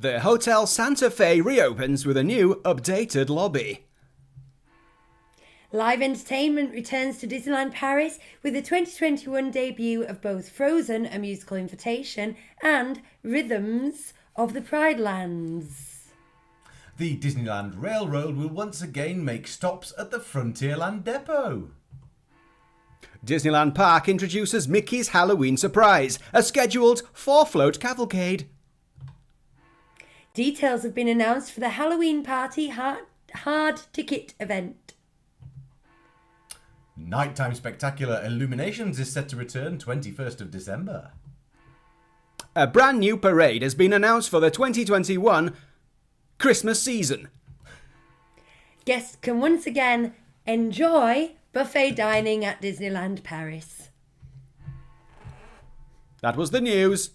The Hotel Santa Fe reopens with a new, updated lobby. Live entertainment returns to Disneyland Paris with the 2021 debut of both Frozen, a musical invitation, and Rhythms of the Pride Lands. The Disneyland Railroad will once again make stops at the Frontierland Depot. Disneyland Park introduces Mickey's Halloween Surprise, a scheduled 4-float cavalcade. Details have been announced for the Halloween Party hard ticket event. Nighttime Spectacular Illuminations is set to return 21st of December. A brand new parade has been announced for the 2021 Christmas season. Guests can once again enjoy buffet dining at Disneyland Paris. That was the news.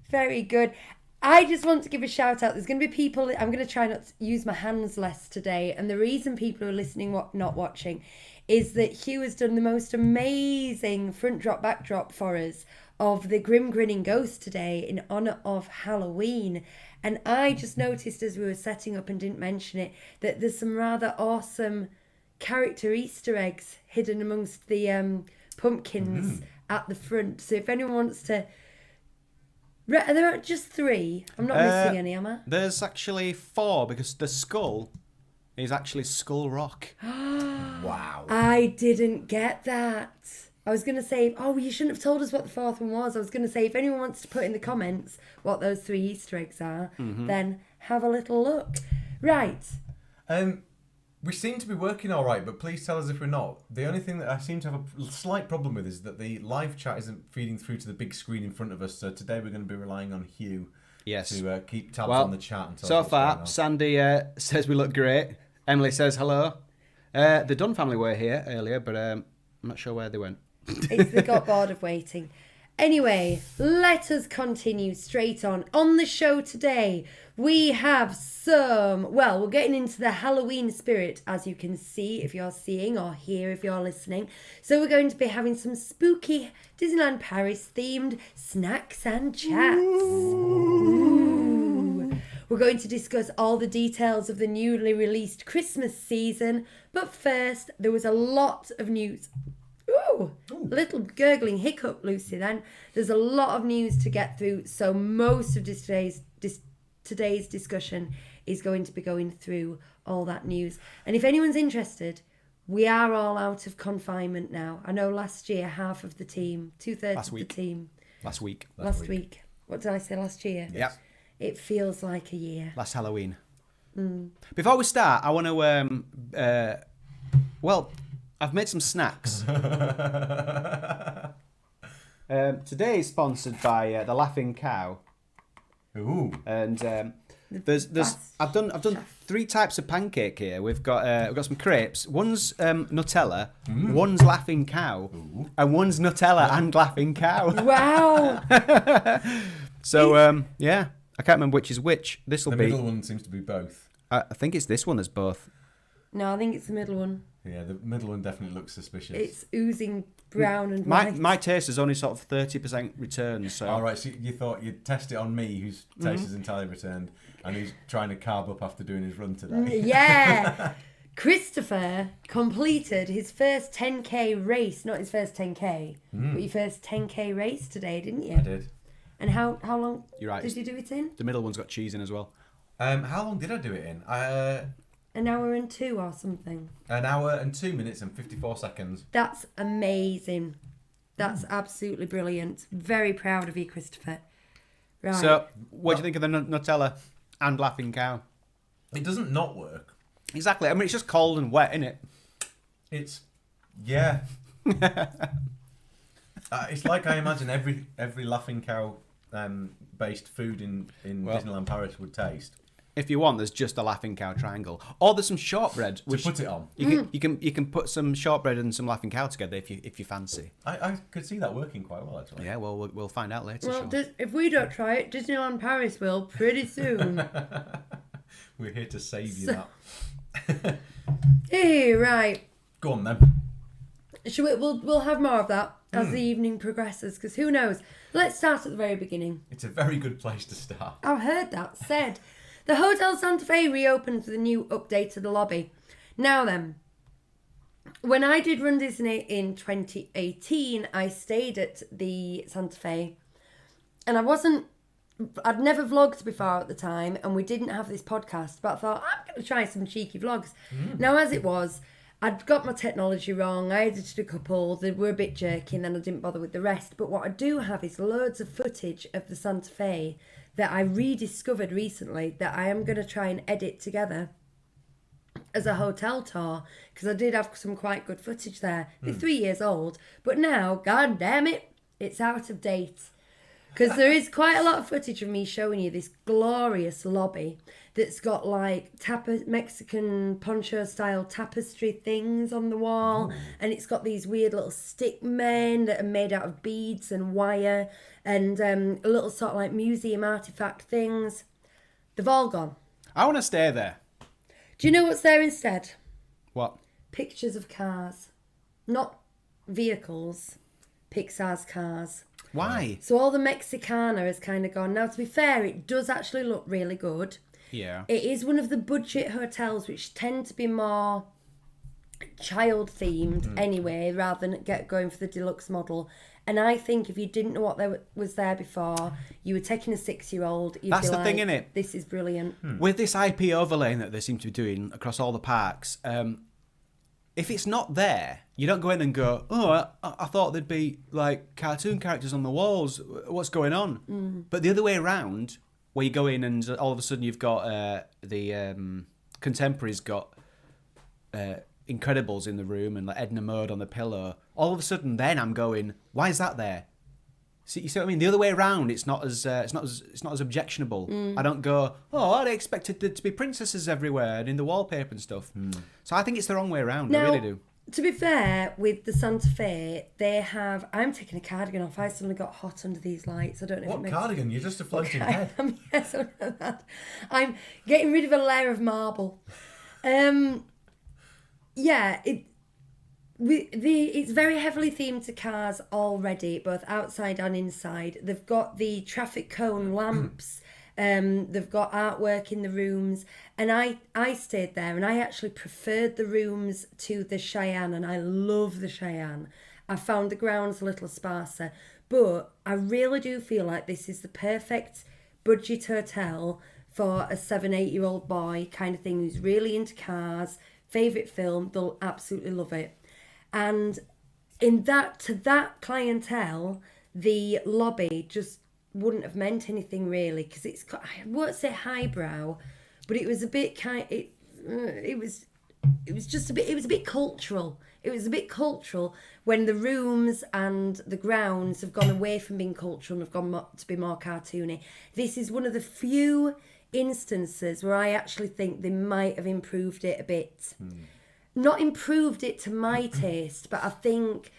Very good. I just want to give a shout out. There's going to be people. I'm going to try not to use my hands less today. And the reason people are listening, not watching, is that Hugh has done the most amazing front drop, backdrop for us of the Grim Grinning Ghost today in honour of Halloween. And I just noticed as we were setting up and didn't mention it, that there's some rather awesome character Easter eggs hidden amongst the pumpkins at the front. So if anyone wants to... There are just 3. I'm not missing any, am I? There's actually 4 because the skull is actually Skull Rock. Wow. I didn't get that. I was going to say, you shouldn't have told us what the 4th one was. I was going to say, if anyone wants to put in the comments what those 3 Easter eggs are, then have a little look. Right. We seem to be working all right, but please tell us if we're not. The only thing that I seem to have a slight problem with is that the live chat isn't feeding through to the big screen in front of us. So today we're going to be relying on Hugh to keep tabs on the chat. And so far, Sandy says we look great. Emily says hello. The Dunn family were here earlier, but I'm not sure where they went. They got bored of waiting. Anyway, let us continue straight on. On the show today, we have we're getting into the Halloween spirit, as you can see if you're seeing, or hear if you're listening. So we're going to be having some spooky Disneyland Paris themed snacks and chats. Ooh. We're going to discuss all the details of the newly released Christmas season. But first, there was a lot of news. Ooh, little gurgling hiccup, Lucy, then. There's a lot of news to get through, so most of today's discussion is going to be going through all that news. And if anyone's interested, we are all out of confinement now. I know last year, half of the team, 2/3 of the team. Last week. Last week. What did I say, last year? Yeah. It feels like a year. Last Halloween. Before we start, I want to... I've made some snacks. Today is sponsored by the Laughing Cow. Ooh. And I've done 3 types of pancake here. We've got some crepes. One's Nutella, one's Laughing Cow, and one's Nutella and Laughing Cow. Wow. So I can't remember which is which. The middle one seems to be both. I think it's this one that's both. No, I think it's the middle one. Yeah, the middle one definitely looks suspicious. It's oozing brown and white. My taste is only sort of 30% returned. So. All right, so you thought you'd test it on me, whose taste is entirely returned, and who's trying to carb up after doing his run today. Yeah. Christopher completed his first 10K race. Not his first 10K, but your first 10K race today, didn't you? I did. And how long You're right. did you do it in? The middle one's got cheese in as well. How long did I do it in? An hour and 2 or something. An hour and 2 minutes and 54 seconds. That's amazing. That's absolutely brilliant. Very proud of you, Christopher. Right. So, what do you think of the Nutella and Laughing Cow? It doesn't not work. Exactly. I mean, it's just cold and wet, isn't it? It's it's like I imagine every Laughing Cow based food in Disneyland Paris would taste. If you want, there's just a Laughing Cow triangle, or there's some shortbread To put it on. You can put some shortbread and some Laughing Cow together if you fancy. I could see that working quite well, actually. Yeah, well, we'll find out later. Well, Sean. if we don't try it, Disneyland Paris will pretty soon. We're here to save you that. Hey, right. Go on then. We'll have more of that as the evening progresses, because who knows? Let's start at the very beginning. It's a very good place to start. I've heard that said. The Hotel Santa Fe reopens with a new updated lobby. Now then, when I did Run Disney in 2018, I stayed at the Santa Fe, and I'd never vlogged before at the time, and we didn't have this podcast, but I thought, I'm going to try some cheeky vlogs. Now, as it was, I'd got my technology wrong, I edited a couple, they were a bit jerky, and then I didn't bother with the rest. But what I do have is loads of footage of the Santa Fe that I rediscovered recently that I am going to try and edit together as a hotel tour, because I did have some quite good footage there. It's 3 years old, but now, god damn it, it's out of date. Because there is quite a lot of footage of me showing you this glorious lobby that's got like Mexican poncho style tapestry things on the wall. And it's got these weird little stick men that are made out of beads and wire, and little sort of like museum artifact things. They've all gone. I want to stay there. Do you know what's there instead? What? Pictures of cars. Not vehicles. Pixar's cars. Why? So all the Mexicana has kind of gone. Now, to be fair, it does actually look really good. Yeah. It is one of the budget hotels which tend to be more child themed anyway, rather than going for the deluxe model. And I think if you didn't know what was there before, you were taking a 6-year-old. That's the thing, innit? This is brilliant. With this IP overlaying that they seem to be doing across all the parks, if it's not there, you don't go in and go, oh, I thought there'd be like cartoon characters on the walls. What's going on? But the other way around, where you go in and all of a sudden you've got the contemporaries got Incredibles in the room and like Edna Mode on the pillow. All of a sudden, then I'm going, why is that there? See, you see what I mean? The other way around, it's not as objectionable. I don't go, oh, I'd expected there to be princesses everywhere and in the wallpaper and stuff. So I think it's the wrong way around. Now, I really do. To be fair, with the Santa Fe, they have. I'm taking a cardigan off. I suddenly got hot under these lights. I don't know. What if it makes cardigan? You're just a floating head. Yes, I know that. I'm getting rid of a layer of marble. Yeah, it's very heavily themed to cars already, both outside and inside. They've got the traffic cone lamps. They've got artwork in the rooms, and I stayed there, and I actually preferred the rooms to the Cheyenne, and I love the Cheyenne. I found the grounds a little sparser, but I really do feel like this is the perfect budget hotel for a 7-8-year-old boy kind of thing who's really into cars. Favourite film, they'll absolutely love it. And to that clientele, the lobby just wouldn't have meant anything really, because I won't say highbrow, but it was a bit it was a bit cultural. It was a bit cultural when the rooms and the grounds have gone away from being cultural and have gone to be more cartoony. This is one of the few instances where I actually think they might have improved it a bit. Not improved it to my taste, but I think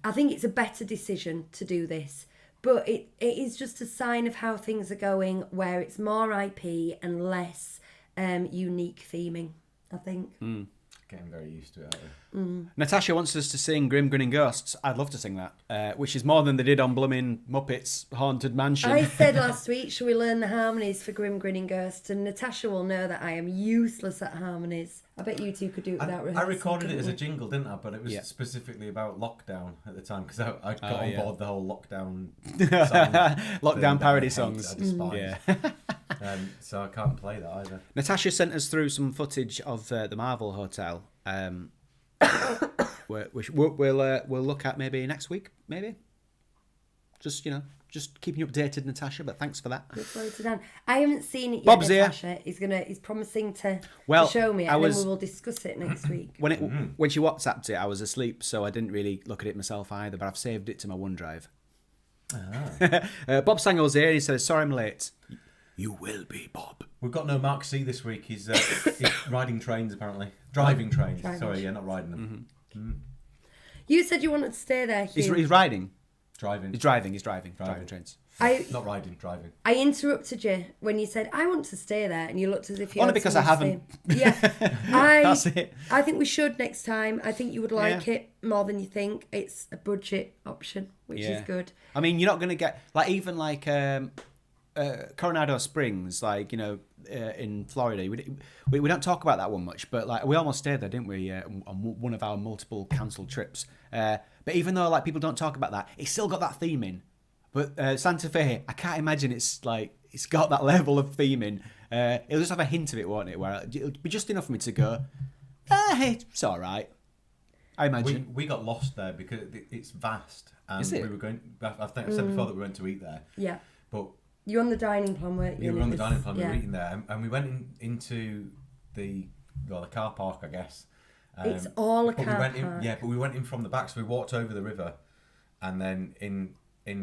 it's a better decision to do this. But it is just a sign of how things are going, where it's more IP and less unique theming, I think. Getting very used to it, aren't we? Natasha wants us to sing Grim Grinning Ghosts. I'd love to sing that, which is more than they did on blooming Muppets Haunted Mansion. I said last week, shall we learn the harmonies for Grim Grinning Ghosts? And Natasha will know that I am useless at harmonies. I bet you two could do it without rehearsing. I recorded it as a jingle, didn't I? But it was specifically about lockdown at the time, because I got on board the whole lockdown song. Lockdown parody songs. I despise. So I can't play that either. Natasha sent us through some footage of the Marvel Hotel, which we'll look at maybe next week, maybe. Just keeping you updated, Natasha. But thanks for that. Look forward to that. I haven't seen it yet. Bob's Natasha. He's promising to show me it, and then we will discuss it next week. When she WhatsApped it, I was asleep, so I didn't really look at it myself either. But I've saved it to my OneDrive. Bob Sangel's here. And he says, "Sorry, I'm late." You will be, Bob. We've got no Mark C this week. He's riding trains, apparently. Driving trains. Sorry, not riding them. You said you wanted to stay there, Hugh. He's riding. Driving. He's driving trains. Not riding, driving. I interrupted you when you said, I want to stay there, and you looked as if you Only had because I something to haven't. say. Yeah. That's it. I think we should next time. I think you would like it more than you think. It's a budget option, which is good. I mean, you're not going to get, like, even like Coronado Springs, like, you know, in Florida. We don't talk about that one much, but like we almost stayed there, didn't we, on one of our multiple cancelled trips. But even though like people don't talk about that, it's still got that theme in. But Santa Fe, I can't imagine it's like it's got that level of theming. It'll just have a hint of it, won't it? Where it'll be just enough for me to go, hey, it's all right. I imagine we got lost there because it's vast, and Is it? we were going. I think I said before that we went to eat there. Yeah. But You're on the dining plan, weren't you? we were on the dining plan. We were eating there, and we went into the car park, I guess. It's all a but car we went park. but we went in from the back, so we walked over the river, and then in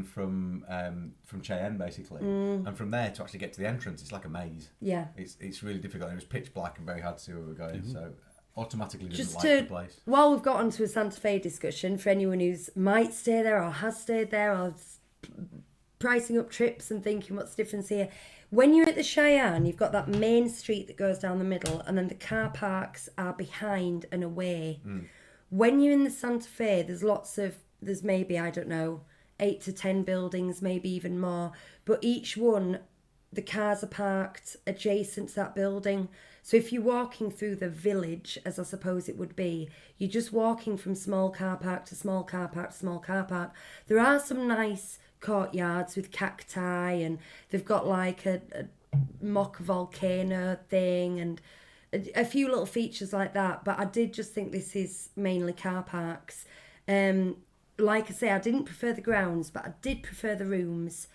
from Cheyenne basically, and from there to actually get to the entrance, it's like a maze. Yeah. It's really difficult. It was pitch black and very hard to see where we were going, so automatically didn't Just like to, the place. while we've got onto a Santa Fe discussion, for anyone who's might stay there or has stayed there or pricing up trips and thinking what's the difference here, when you're at the Cheyenne, you've got that main street that goes down the middle, and then the car parks are behind and away. When you're in the Santa Fe, there's maybe, I don't know, 8 to 10 buildings, maybe even more, but each one, the cars are parked adjacent to that building. So if you're walking through the village, as I suppose it would be, you're just walking from small car park to small car park to small car park. There are some nice courtyards with cacti, and they've got like a mock volcano thing and a few little features like that. But I did just think this is mainly car parks. Like I say, I didn't prefer the grounds, but I did prefer the rooms.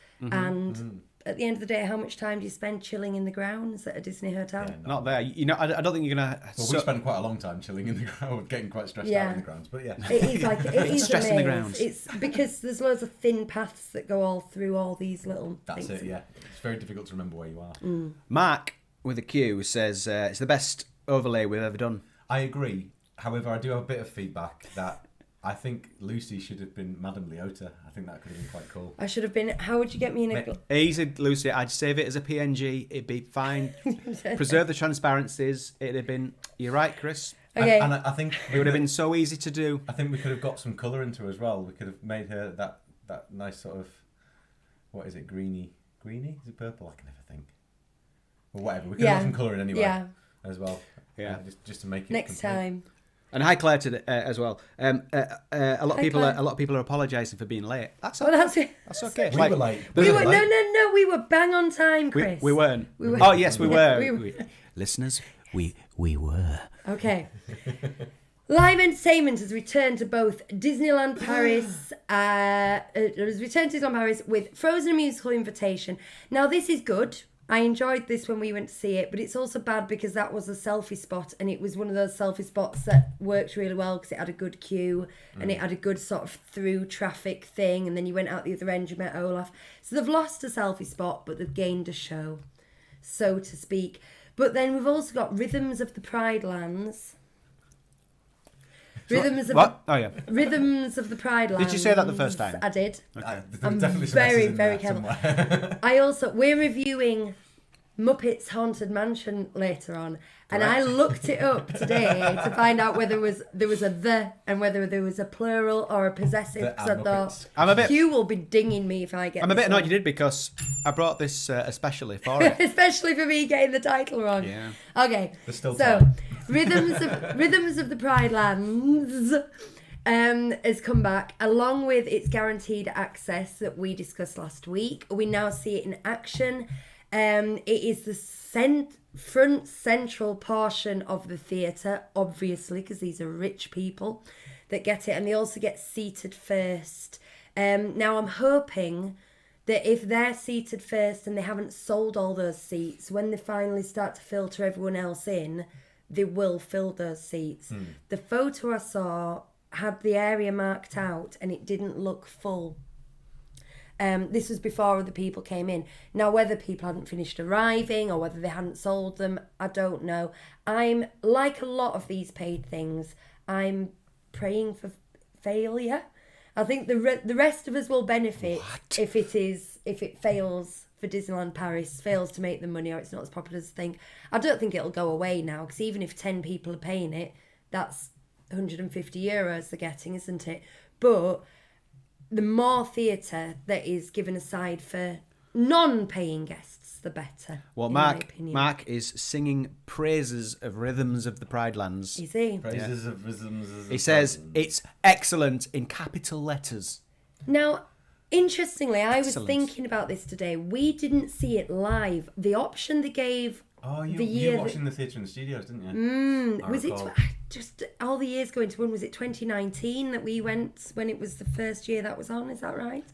At the end of the day, how much time do you spend chilling in the grounds at a Disney hotel? Yeah, not there. You know, I don't think you're gonna. Well, we spent quite a long time chilling in the ground, getting quite stressed out in the grounds. But yeah, it is like it is stress in the a maze. grounds. It's because there's loads of thin paths that go all through all these little. That's things. it. Yeah, it's very difficult to remember where you are. Mark with a Q says it's the best overlay we've ever done. I agree. However, I do have a bit of feedback that I think Lucy should have been Madame Leota. I think that could have been quite cool. I should have been. How would you get me in a? Easy, Lucy. I'd save it as a PNG. It'd be fine. Preserve the transparencies. It'd have been. You're right, Chris. Okay. And I think It would have been so easy to do. I think we could have got some colour into her as well. We could have made her that nice sort of, what is it, greeny? Is it purple? I can never think. Or whatever. We could have got some colour in anyway as well. Yeah. Just to make it Next complete. time. And hi Claire as well. A lot of people are apologising for being late. That's okay. Well, that's it. That's okay. We were late. We were no. We were bang on time, Chris. We weren't. We were. Oh yes, we were. We- Listeners, we were. Okay. Live entertainment has returned to both Disneyland Paris. Has returned to Disneyland Paris with Frozen Musical Invitation. Now this is good. I enjoyed this when we went to see it, but it's also bad because that was a selfie spot, and it was one of those selfie spots that worked really well because it had a good queue and it had a good sort of through traffic thing, and then you went out the other end, you met Olaf. So they've lost a selfie spot, but they've gained a show, so to speak. But then we've also got Rhythms of the Pride Lands. Rhythms of What? Oh yeah. Rhythms of the Pride Lands. Did you say that the first time? I did. I'm definitely some very, S's in very there careful. somewhere. We're reviewing Muppets Haunted Mansion later on, and I looked it up today to find out whether there was a the and whether there was a plural or a possessive. The Because I thought Muppets. I'm a bit. Hugh will be dinging me if I get. I'm a this bit annoyed wrong. you did because I brought this especially for it. Especially for me getting the title wrong. Yeah. Okay. There's still So, time. Rhythms of the Pride Lands has come back along with its guaranteed access that we discussed last week. We now see it in action. It is the front central portion of the theatre, obviously, because these are rich people that get it, and they also get seated first. Now, I'm hoping that if they're seated first and they haven't sold all those seats, when they finally start to filter everyone else in, they will fill those seats. The photo I saw had the area marked out and it didn't look full. This was before other people came in. Now, whether people hadn't finished arriving or whether they hadn't sold them, I don't know. I'm, like a lot of these paid things, I'm praying for failure. I think the rest of us will benefit if it fails for Disneyland Paris, fails to make the money, or it's not as popular as I think. I don't think it'll go away now, because even if 10 people are paying it, that's €150 they're getting, isn't it? But the more theatre that is given aside for non-paying guests, the better. Well, Mark is singing praises of Rhythms of the Pride Lands. Is he? Praises of Rhythms. He says it's excellent in capital letters. Now, interestingly, I was Excellent. thinking about this today. We didn't see it live. The option they gave you were watching the theatre in the studios, didn't you? was it just all the years going to when was it 2019 that we went, when it was the first year that was on? Is that right?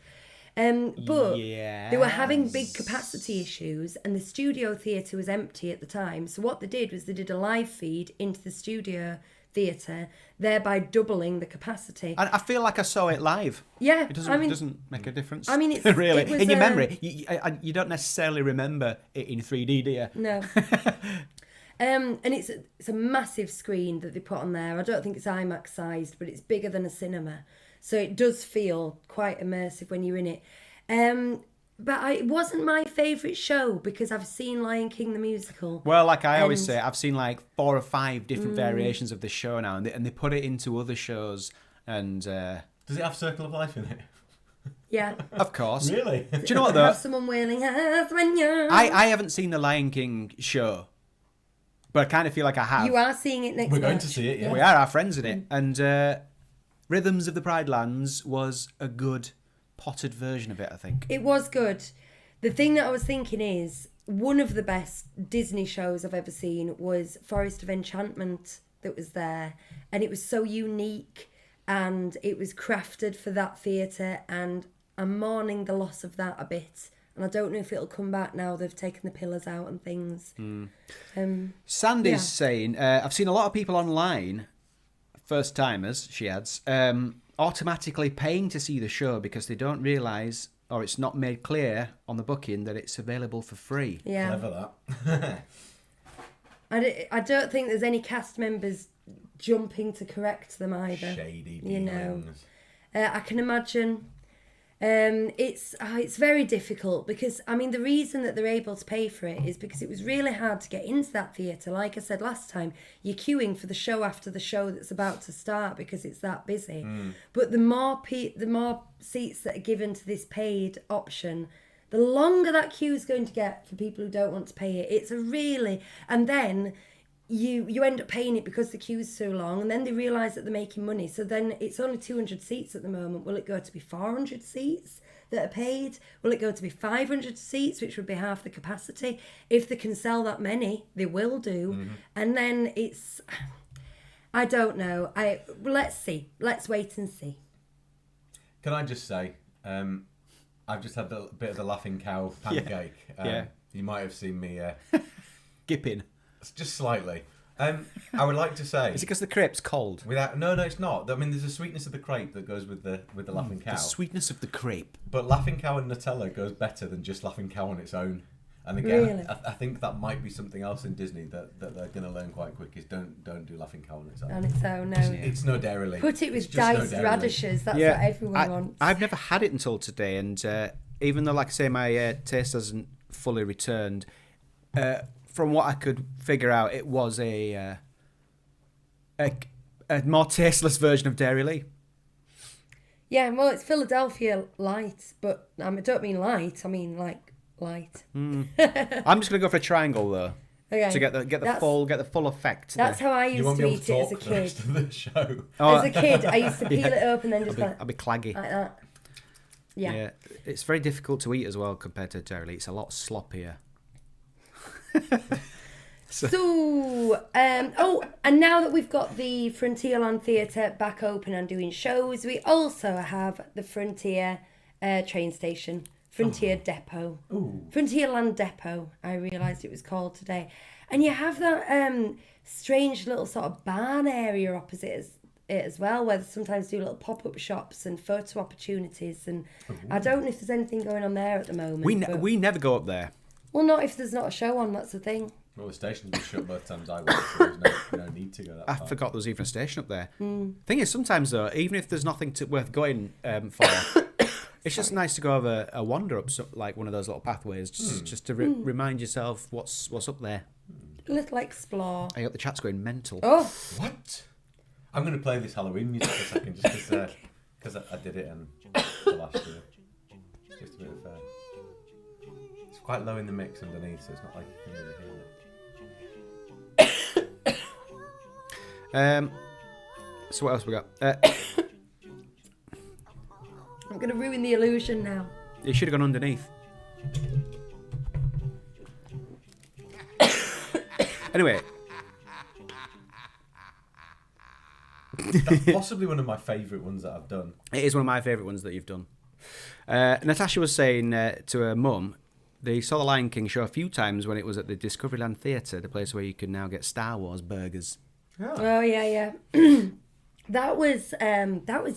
But they were having big capacity issues, and the studio theatre was empty at the time. So what they did was they did a live feed into the studio theatre, thereby doubling the capacity. I feel like I saw it live. Yeah, It doesn't make a difference. I mean, it's really it was, in your memory. You don't necessarily remember it in 3D, do you? No. And it's a massive screen that they put on there. I don't think it's IMAX sized, but it's bigger than a cinema. So it does feel quite immersive when you're in it. But it wasn't my favourite show because I've seen Lion King the musical. Well, like I always say, I've seen like 4 or 5 different variations of the show now, and they put it into other shows. And does it have Circle of Life in it? Yeah. Of course. Really? Do you know what though? Have someone wailing when you're... I haven't seen the Lion King show, but I kind of feel like I have. You are seeing it next We're going March. to see it, yeah. We are, our friends in it. And Rhythms of the Pride Lands was a good potted version of it, I think. It was good. The thing that I was thinking is, one of the best Disney shows I've ever seen was Forest of Enchantment that was there. And it was so unique, and it was crafted for that theatre, and I'm mourning the loss of that a bit. And I don't know if it'll come back now they've taken the pillars out and things. Sandy's saying, I've seen a lot of people online, first timers, she adds, automatically paying to see the show because they don't realise, or it's not made clear on the booking that it's available for free. Yeah. Clever that. I don't think there's any cast members jumping to correct them either. Shady You know. dealings. I can imagine. It's very difficult because, I mean, the reason that they're able to pay for it is because it was really hard to get into that theatre. Like I said last time, you're queuing for the show after the show that's about to start because it's that busy. But the more seats that are given to this paid option, the longer that queue is going to get for people who don't want to pay it. It's a really... And then you end up paying it because the queue's so long, and then they realise that they're making money. So then it's only 200 seats at the moment. Will it go to be 400 seats that are paid? Will it go to be 500 seats, which would be half the capacity? If they can sell that many, they will do. And then it's... I don't know. Let's see. Let's wait and see. Can I just say, I've just had a bit of the laughing cow pancake. Yeah. You might have seen me... Gipping. Just slightly. I would like to say... Is it because the crepe's cold? No, it's not. I mean, there's a sweetness of the crepe that goes with the laughing cow. The sweetness of the crepe. But laughing cow and Nutella goes better than just laughing cow on its own. And again, Really? I think that might be something else in Disney that they're going to learn quite quick is don't do laughing cow on its own. On its own, no. It's no dairy leaf. Put it It's with just no diced dairy radishes. That's what everyone wants. I've never had it until today, and even though, like I say, my taste hasn't fully returned, from what I could figure out, it was a more tasteless version of dairy leaf. Yeah, well, it's Philadelphia light, but I don't mean light. I mean like light. I'm just gonna go for a triangle though, Okay. to get the full effect. That's how I You used won't to be able eat to it talk as a for the rest kid. of the show. As a kid, I used to peel it up and then just I'll be claggy. like that. Yeah. It's very difficult to eat as well compared to dairy leaf. It's a lot sloppier. So, and now that we've got the Frontierland Theatre back open and doing shows, we also have the Frontier train station, Frontier Depot. Frontierland Depot, I realised it was called today. And you have that strange little sort of barn area opposite it as well, where they sometimes do little pop-up shops and photo opportunities. And I don't know if there's anything going on there at the moment. We never go up there. Well, not if there's not a show on, that's the thing. Well, the station's been shut both times I went, so there's no need to go that I far. forgot there was even a station up there. Thing is, sometimes though, even if there's nothing worth going for, it's just nice to go have a wander up like one of those little pathways, just to remind yourself what's up there. A little explore. I got the chat's going mental. Oh, What? I'm going to play this Halloween music for a second, just because I did it the last year. Just a bit of... it's quite low in the mix underneath, so it's not like you can really hear it. So what else we got? I'm going to ruin the illusion now. You should have gone underneath. Anyway. That's possibly one of my favourite ones that I've done. It is one of my favourite ones that you've done. Natasha was saying to her mum, they saw The Lion King show a few times when it was at the Discoveryland Theatre, the place where you can now get Star Wars burgers. Yeah. Oh yeah. That was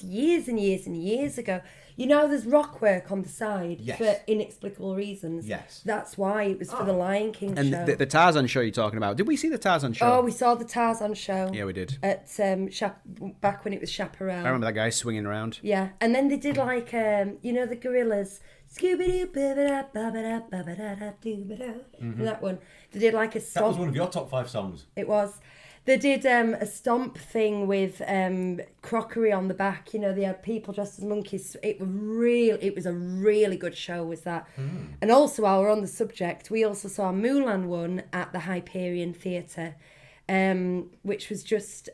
years and years and years ago. You know, there's rock work on the side Yes. for inexplicable reasons. Yes. That's why it was for the Lion King And show. the Tarzan show you're talking about, did we see the Tarzan show? Oh, we saw the Tarzan show. Yeah, we did. At back when it was Chaparral. I remember that guy swinging around. Yeah, and then they did like the gorillas. Scooby-Doo, that one. They did like a That stomp. was one of your top 5 songs. It was. They did a stomp thing with crockery on the back. They had people dressed as monkeys. It was a really good show, was that. And also, while we're on the subject, we also saw a Mulan one at the Hyperion Theatre, which was just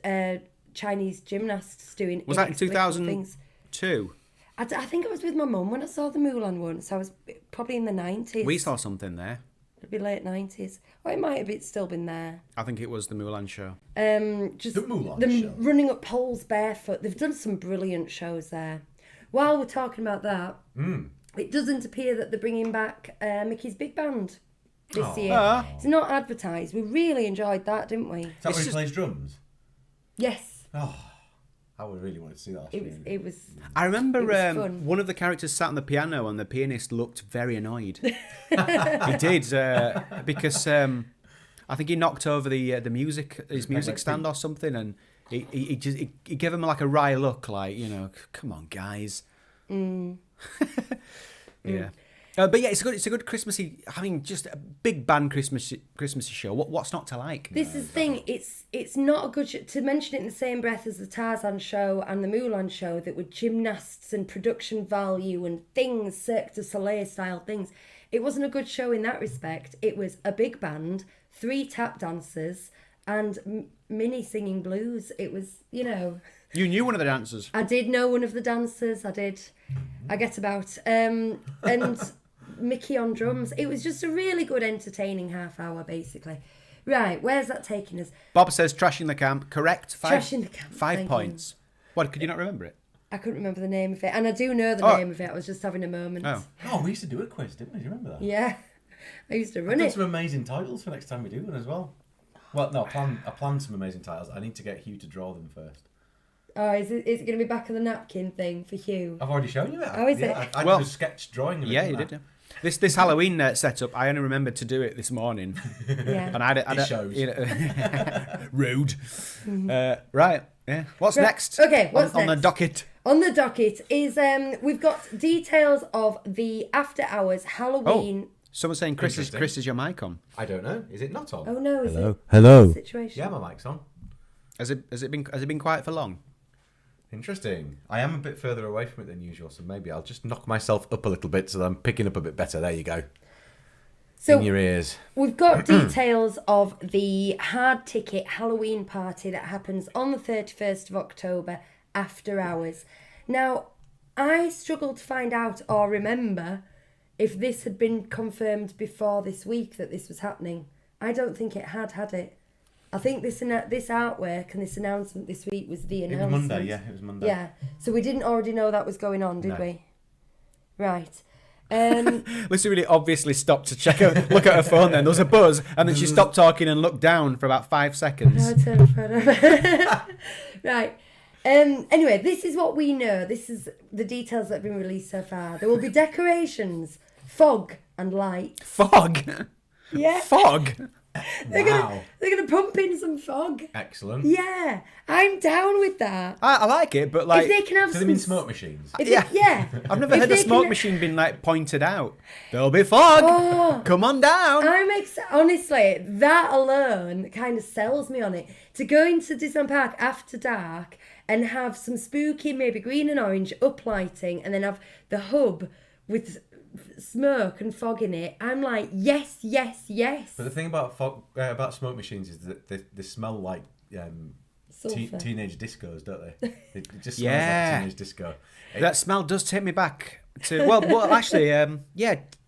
Chinese gymnasts doing. Was that in inexplicable things. 2002? I think I was with my mum when I saw the Mulan one, so I was probably in the 90s. We saw something there. It'd be late 90s. Or it might have still been there. I think it was the Mulan show. Just The Mulan them show. running up poles barefoot. They've done some brilliant shows there. While we're talking about that, it doesn't appear that they're bringing back Mickey's Big Band this year. It's not advertised. We really enjoyed that, didn't we? Is that where he plays drums? Yes. Oh, I would really want to see that. It was. I remember fun. one of the characters sat on the piano and the pianist looked very annoyed. He did, because I think he knocked over his music stand or something, and he gave him like a wry look, like, come on, guys. Yeah. But yeah, it's a good Christmassy. I mean, just a big band Christmassy show. What's not to like? This is the thing. It's not a good show. To mention it in the same breath as the Tarzan show and the Mulan show, that were gymnasts and production value and things, Cirque du Soleil style things. It wasn't a good show in that respect. It was a big band, 3 tap dancers, and Minnie singing blues. It was, You knew one of the dancers. I did know one of the dancers. I did. I get about. And Mickey on drums. It was just a really good, entertaining half hour, basically. Right, where's that taking us? Bob says trashing the camp. Correct. Trashing the camp. 5 thank points. you. What, could you not remember it? I couldn't remember the name of it, and I do know the name of it. I was just having a moment. Oh. We used to do a quiz, didn't we? Do you remember that? Yeah, I used to I've run got it. some amazing titles for next time we do one as well. Well, no, I planned some amazing titles. I need to get Hugh to draw them first. Oh, is it going to be back of the napkin thing for Hugh? I've already shown you it. Oh, is it? I did a sketch drawing of it. Yeah, didn't you I? did. Yeah. This Halloween setup, I only remembered to do it this morning. Yeah. And I shows. Rude. Right. Yeah. What's Right. next? Okay, what's on the next? docket? On the docket is we've got details of the after hours Halloween. Someone's saying Chris Interesting. is your mic on. I don't know. Is it not on? Oh no, is it? Hello. Situation. Yeah, my mic's on. Has it been quiet for long? Interesting. I am a bit further away from it than usual, so maybe I'll just knock myself up a little bit so that I'm picking up a bit better. There you go. So In your ears. we've got details of the hard ticket Halloween party that happens on the 31st of October after hours. Now, I struggled to find out or remember if this had been confirmed before this week that this was happening. I don't think it had it? I think this artwork and this announcement this week was the It was announcement. Monday, yeah, it was Monday. Yeah, so we didn't already know that was going on, did No. we? Right. Lucy really obviously stopped to look at her phone then. There was a buzz, and then she stopped talking and looked down for about 5 seconds. Right. Anyway, this is what we know. This is the details that have been released so far. There will be decorations, fog, and light. Fog? Yeah. Fog? They're gonna pump in some fog. Excellent. Yeah, I'm down with that. I like it, but like, If they can have Do some they mean smoke machines? yeah. I've never If heard the they smoke can- machine being like pointed out. There'll be fog. Oh. Come on down. Honestly, that alone kind of sells me on it. To go into Disneyland Park after dark and have some spooky, maybe green and orange uplighting, and then have the hub with smoke and fog in it. I'm like, yes. But the thing about about smoke machines is that they smell like Sulphur. teenage discos, don't they? It just smells Yeah. like teenage disco. That smell does take me back to well actually,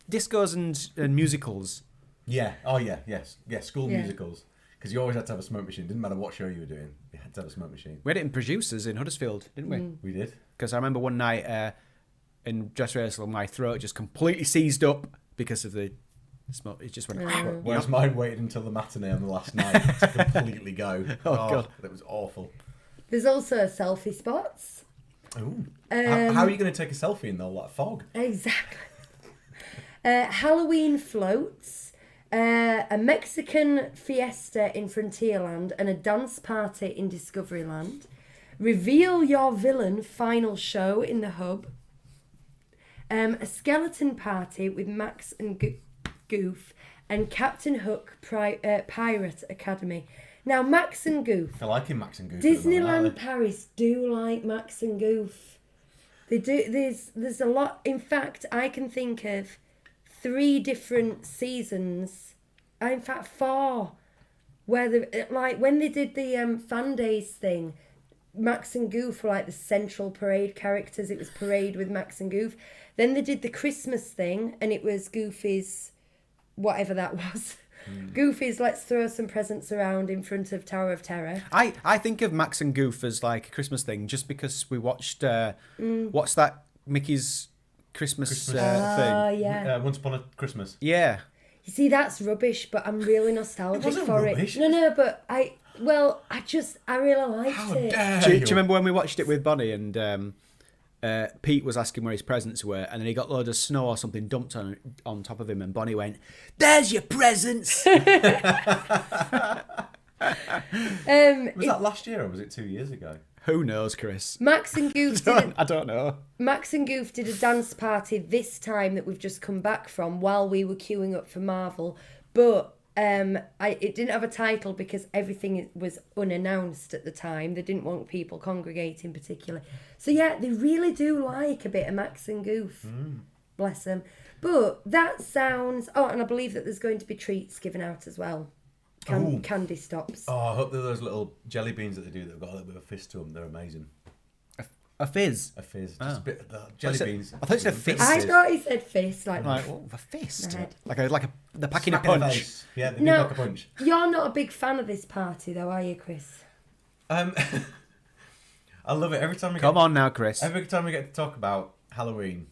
discos and musicals. Yeah. Oh yeah. Yes. Yeah. School Yeah. musicals. Because you always had to have a smoke machine. Didn't matter what show you were doing. You had to have a smoke machine. We had it in Producers in Huddersfield, didn't we? We did. Because I remember one night in dress rehearsal, my throat just completely seized up because of the smoke. It just went. Whereas mine waited until the matinee on the last night to completely go. Oh, God. That was awful. There's also selfie spots. Ooh. How are you going to take a selfie in all that fog? Exactly. Halloween floats. A Mexican fiesta in Frontierland and a dance party in Discoveryland. Reveal your villain final show in the hub. A skeleton party with Max and Goof and Captain Hook Pirate Academy. Now, Max and Goof. I like him, Max and Goof. Disneyland Paris do like Max and Goof. They do. There's a lot. In fact, I can think of 3 different seasons. In fact, 4. Where when they did the fan days thing, Max and Goof were like the central parade characters. It was parade with Max and Goof. Then they did the Christmas thing, and it was Goofy's, whatever that was. Goofy's let's throw some presents around in front of Tower of Terror. I think of Max and Goof as like a Christmas thing, just because we watched what's that Mickey's Christmas thing? Yeah. Once Upon a Christmas. Yeah. You see, that's rubbish, but I'm really nostalgic wasn't for rubbish. it. No, but I really liked How it. dare Do you? you remember when we watched it with Bonnie and Pete was asking where his presents were, and then he got loads of snow or something dumped on top of him, and Bonnie went, "There's your presents." Was that last year or was it 2 years ago? Who knows, Chris? Max and Goof I don't know. Max and Goof did a dance party this time that we've just come back from while we were queuing up for Marvel, but it didn't have a title because everything was unannounced at the time. They didn't want people congregating particularly. So yeah, they really do like a bit of Max and Goof. Bless them. But that sounds... Oh, and I believe that there's going to be treats given out as well. Candy stops. Oh, I hope they're those little jelly beans that they do that have got a little bit of a fizz to them. They're amazing. A fizz. A fizz. Just a bit of the jelly beans. I thought you said fizz. I thought he said fist. Like a fist. Right. Like the packing a Smack in the punch. face. Yeah, they do No. like a punch. You're not a big fan of this party, though, are you, Chris? I love it every time we Come on now, Chris. Every time we get to talk about Halloween,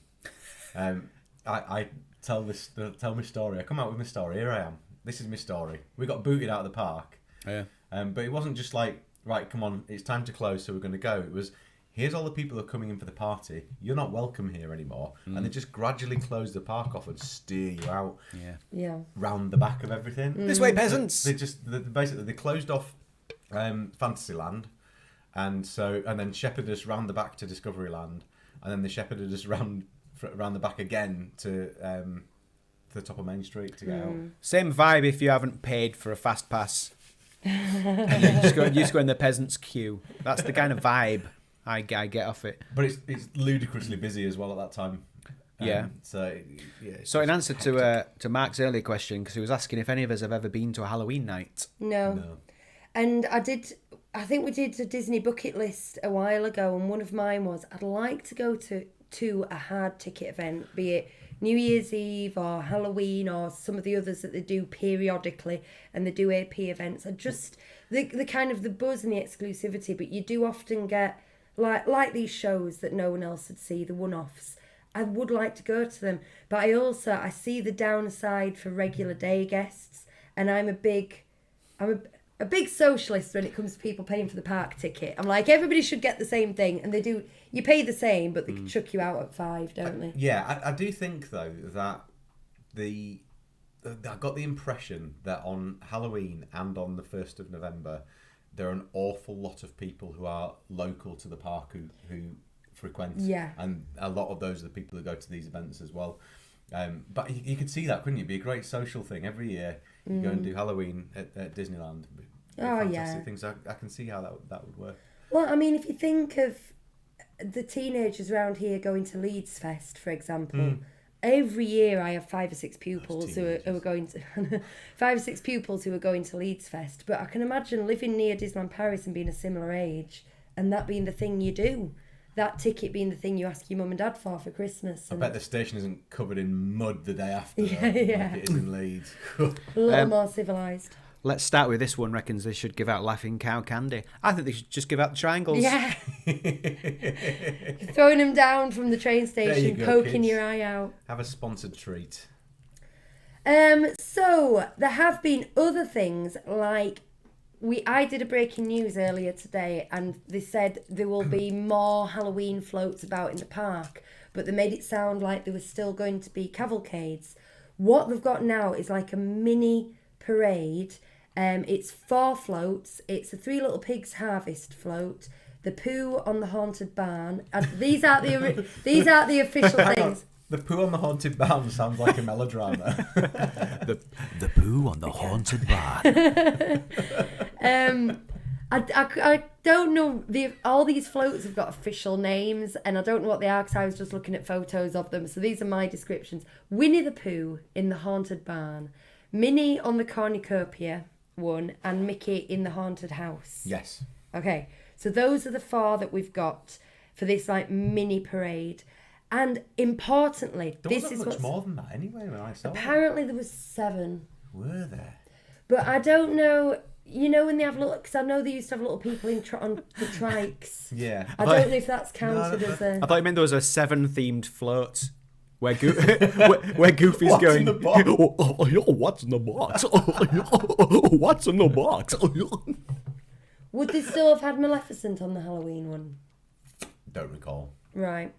I tell my story. I come out with my story. Here I am. This is my story. We got booted out of the park. Yeah. But it wasn't just like, right, come on, it's time to close, so we're going to go. It was, here's all the people who are coming in for the party. You're not welcome here anymore. And they just gradually close the park off and steer you out Yeah. round the back of everything. This way, peasants. They closed off Fantasyland, and then shepherded us round the back to Discoveryland, and then they shepherded us round the back again to the top of Main Street to get out. Same vibe if you haven't paid for a fast pass. And then you just go in the peasants queue. That's the kind of vibe I get off it. But it's ludicrously busy as well at that time. So in answer to Mark's earlier question, because he was asking if any of us have ever been to a Halloween night. No. And I think we did a Disney bucket list a while ago, and one of mine was I'd like to go to a hard ticket event, be it New Year's Eve or Halloween or some of the others that they do periodically, and they do AP events. I just the kind of the buzz and the exclusivity, but you do often get like these shows that no one else would see, the one-offs. I would like to go to them, but I see the downside for regular day guests, and I'm a big socialist when it comes to people paying for the park ticket. I'm like, everybody should get the same thing, and they do. You pay the same, but they can chuck you out at 5, don't they? Yeah, I do think though that I got the impression that on Halloween and on the 1st of November, there are an awful lot of people who are local to the park who frequent. Yeah. And a lot of those are the people who go to these events as well. But you could see that, couldn't you? It'd be a great social thing. Every year, you go and do Halloween at Disneyland. Fantastic things. I can see how that would work. Well, I mean, if you think of the teenagers around here going to Leeds Fest, for example, every year I have 5 or 6 pupils who are going to 5 or 6 pupils who are going to Leeds Fest. But I can imagine living near Disneyland Paris and being a similar age, and that being the thing you do. That ticket being the thing you ask your mum and dad for Christmas. I bet the station isn't covered in mud the day after. Yeah. Like it is in Leeds. A little more civilised. Let's start with this one. Reckons they should give out laughing cow candy. I think they should just give out the triangles. Yeah. Throwing them down from the train station, poking kids. your eye out. Have a sponsored treat. So there have been other things like I did a breaking news earlier today, and they said there will be more Halloween floats about in the park, but they made it sound like there was still going to be cavalcades. What they've got now is like a mini parade. It's 4 floats. It's a 3 Little Pigs harvest float, the poo on the haunted barn. And these aren't the official things. The poo on the haunted barn sounds like a melodrama. The poo on the haunted barn. I don't know. All these floats have got official names, and I don't know what they are because I was just looking at photos of them. So these are my descriptions. Winnie the Pooh in the haunted barn, Minnie on the cornucopia one, and Mickey in the haunted house. Yes. Okay, so those are the 4 that we've got for this like mini parade. And importantly, There wasn't much more than that anyway when I saw apparently there was 7. Were there? But I don't know. You know when they have little, because I know they used to have little people on the trikes. Yeah. I don't know if that's counted as a. I thought you meant there was a 7 themed float where, where Goofy's What's going. in the box? What's in the box? What's in the box? Would they still have had Maleficent on the Halloween one? Don't recall. Right.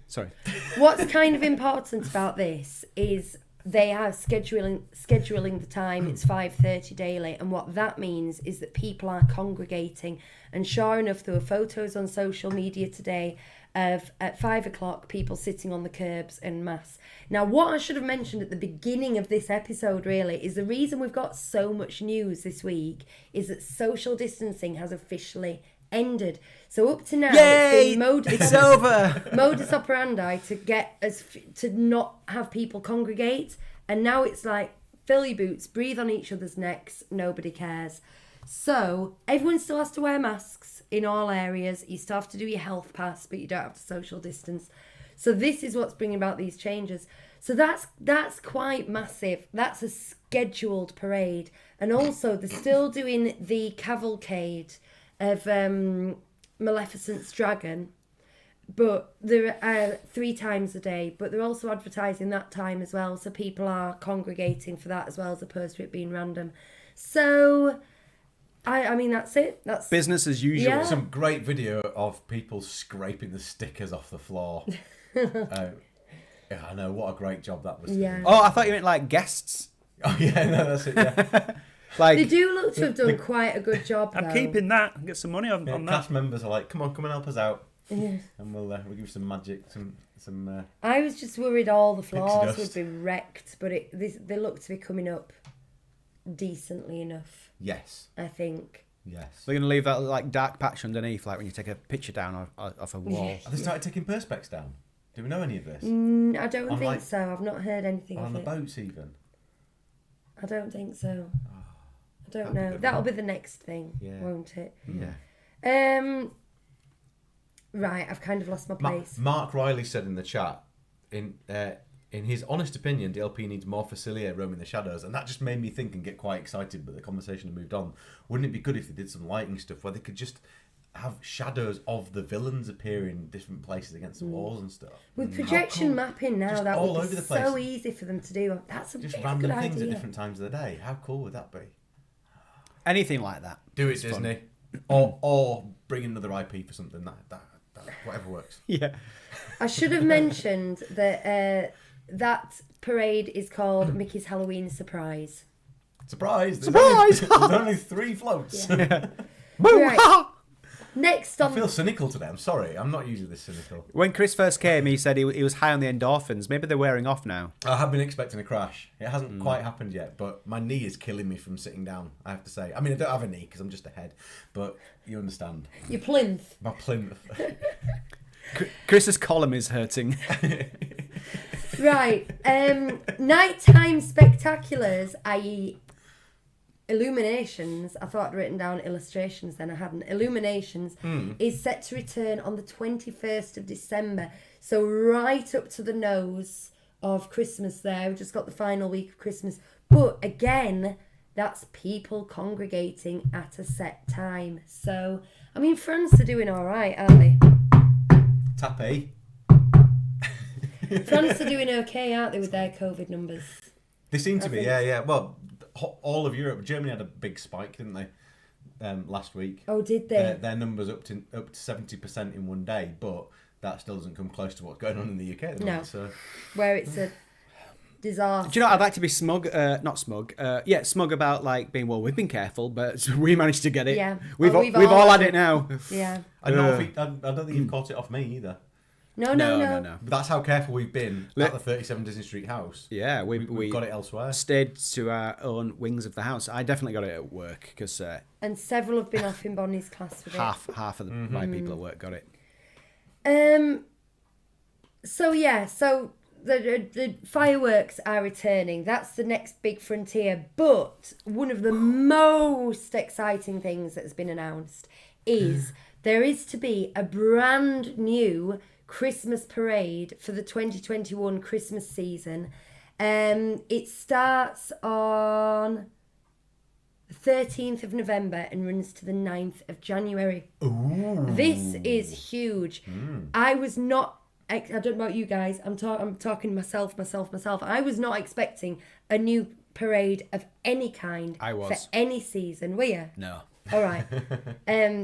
Sorry. What's kind of important about this is they are scheduling the time. It's 5:30 daily, and what that means is that people are congregating. And sure enough, there were photos on social media today of at 5 o'clock people sitting on the curbs en masse. Now, what I should have mentioned at the beginning of this episode really is the reason we've got so much news this week is that social distancing has officially ended. So up to now, Yay! it's over. Modus operandi to get us to not have people congregate, and now it's like fill your boots, breathe on each other's necks, nobody cares. So everyone still has to wear masks in all areas. You still have to do your health pass, but you don't have to social distance. So this is what's bringing about these changes. So that's quite massive. That's a scheduled parade, and also they're still doing the cavalcade of Maleficent's dragon, but they're 3 times a day, but they're also advertising that time as well, so people are congregating for that as well, as opposed to it being random. So I mean that's it. That's business as usual. Yeah. Some great video of people scraping the stickers off the floor. Yeah, I know, what a great job that was. Yeah. Oh, I thought you meant like guests. Oh yeah, no, that's it. Yeah. Like, they do look to have done quite a good job. I'm though. keeping that and get some money on Yeah, that. cast members are like, come on, come and help us out, Yeah. and we'll give you some magic, some. I was just worried all the floors dust. would be wrecked, but they look to be coming up decently enough, Yes. I think. Yes. They're going to leave that like dark patch underneath, like when you take a picture down off a wall. Have they started taking perspex down? Do we know any of this? I don't On, think like- so. I've not heard anything On of the it. boats even? I don't think so. I don't that'd be know. good, That'll wouldn't be the next thing, Yeah. won't it? Yeah. Right, I've kind of lost my place. Mark Riley said in the chat, in his honest opinion, DLP needs more Facilier roaming the shadows, and that just made me think and get quite excited, but the conversation had moved on. Wouldn't it be good if they did some lighting stuff where they could just have shadows of the villains appear in different places against the walls and stuff? With How projection cool. mapping now, Just that all would over be the place. so easy for them to do. That's a Just really random good things idea. at different times of the day. How cool would that be? Anything like that. Do it, It's Disney. Or bring another IP for something. That whatever works. Yeah. I should have mentioned that that parade is called Mickey's Halloween Surprise. Surprise! Surprise! There's only 3 floats. Yeah. Boom! Right. Next I on feel cynical today. I'm sorry. I'm not usually this cynical. When Chris first came, he said he was high on the endorphins. Maybe they're wearing off now. I have been expecting a crash. It hasn't quite happened yet, but my knee is killing me from sitting down, I have to say. I mean, I don't have a knee because I'm just a head, but you understand. your plinth. My plinth. Chris's column is hurting. Right. Nighttime spectaculars, i.e. illuminations. I thought I'd written down illustrations, then I hadn't. Illuminations is set to return on the 21st of December. So right up to the nose of Christmas there. We've just got the final week of Christmas. But again, that's people congregating at a set time. So, I mean, France are doing all right, aren't they? Tappy. France are doing okay, aren't they, with their COVID numbers? They seem to I be, think- yeah. Well, all of Europe. Germany had a big spike, didn't they? Last week. Oh, did they? Their numbers up to 70% in one day, but that still doesn't come close to what's going on in the UK at the moment. So. Where it's a disaster. Do you know, I'd like to be smug, not smug, smug about like being, well, we've been careful, but we managed to get it. Yeah. We've, Oh, we've all had it now. Yeah. I don't think you've caught it off me either. No. No. But that's how careful we've been at the 37 Disney Street house. Yeah, We've got it elsewhere. Stayed to our own wings of the house. I definitely got it at work because And several have been off in Bonnie's class with half of my people at work got it. it. So the fireworks are returning. That's the next big frontier. But one of the most exciting things that has been announced is there is to be a brand new Christmas parade for the 2021 Christmas season. It starts on the 13th of November and runs to the 9th of January. Ooh. This is huge. I was not, I don't know about you guys, I'm talking myself. I was not expecting a new parade of any kind I was. for any season, were you? No. All right.